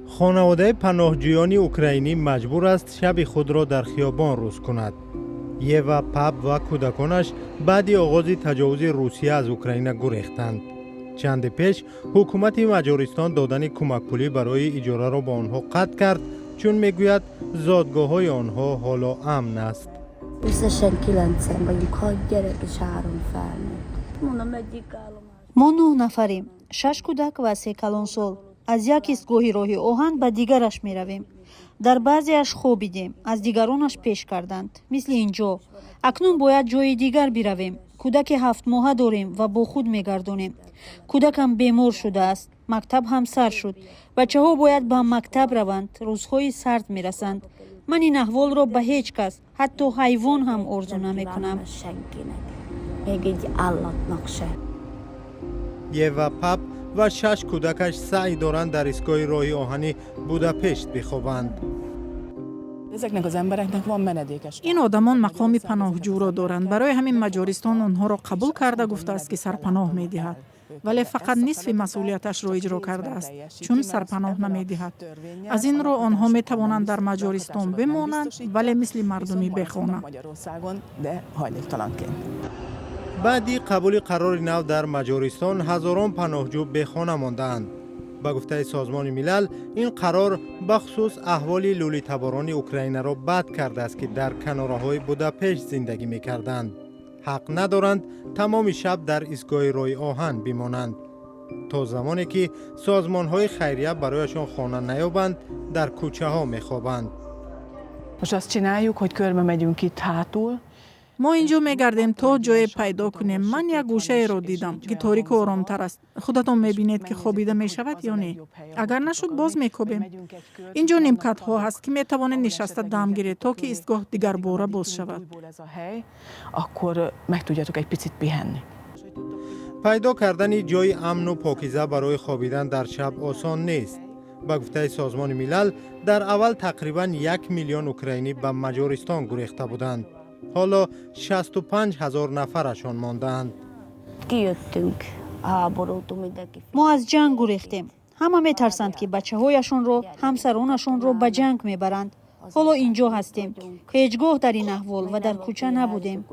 خانواده پناهجویان اوکراینی مجبور است شب خود را در خیابان روز کند. یوا پاپ و کودکانش بعد آغاز تجاوز روسیه از اوکراین گریختند. چند پیش حکومت مجارستان دادن کمک پولی برای اجاره را با آنها قطع کرد، چون میگوید زادگاه های آنها حالا امن است. ما 9 نفریم، 6 کودک و 3 کلانسال. از یک ایستگاه راه آهن به دیگرش می رویم. در بعضیش خوابیدیم، از دیگرانش پیش کردند. مثل اینجا. اکنون باید جای دیگر برویم. کودک 7 ماهه داریم و با خود می گردانیم. کودکم بیمار شده است. مکتب هم سر شد. بچه ها باید به مکتب روند. روزهای سرد می رسند. من این احوال را به هیچ کس، حتی حیوان هم آرزو نمی کنم. یوا پاپ و 6 کودکش سعی دارند در ایستگاه راه آهنی بوداپشت بخوابند. این آدمان مقام پناهجو را دارند. برای همین مجارستان آنها را قبول کرده گفته است که سرپناه می دهد. ولی فقط نصف مسئولیتش را اجرا کرده است، چون سرپناه نمی دهد. از این رو آنها می توانند در مجارستان بمانند، ولی مثل مردمی بخوانند. بعدی قبول قرار نو در مجارستان هزاران پناهجو به خانه ماندند. به گفته سازمان ملل این قرار بخصوص احوال لولیتاباران اوکراین را بد کرده است که در کناره‌های بوداپشت زندگی می‌کردند. حق ندارند تمام شب در ایستگاه راه آهن بمانند. تا زمانی که سازمان‌های خیریه برایشان خانه نیابند در کوچه‌ها می‌خوابند. ما اینجا میگردیم تا جای پیدا کنیم. من یک گوشه را دیدم که تاریک و آرامتر است. خودتان میبینید که خوابیده میشود یا نه؟ اگر نشد باز میکوبیم. اینجا نیمکت ها هست که میتوانید نشسته دم گیرید تا که ایستگاه دیگر باره باز شود. پیدا کردن جای امن و پاکیزه برای خوابیدن در شب آسان نیست. به گفته سازمان ملل در اول تقریباً 1 میلیون اوکراینی به مجارستان گریخته بودند. حالا 65,000 نفرشان ماندند. ما از جنگ گریختیم. همه میترسند که بچه هایشون رو، همسرانشون رو به جنگ میبرند. حالا اینجا هستیم. هیچگاه در این احوال و در کوچه نبودیم.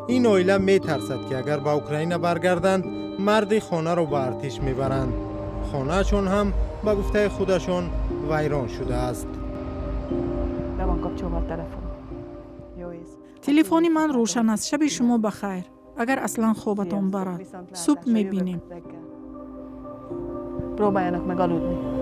این عائله میترسد که اگر به اوکراین برگردند مرد خانه را به ارتش میبرند. خانهشون هم به گفته خودشون ویران شده است. تلفن من روشن است. شب شما بخیر. اگر اصلا خوابتان برد صبح میبینیم. Próbáljanak meg aludni.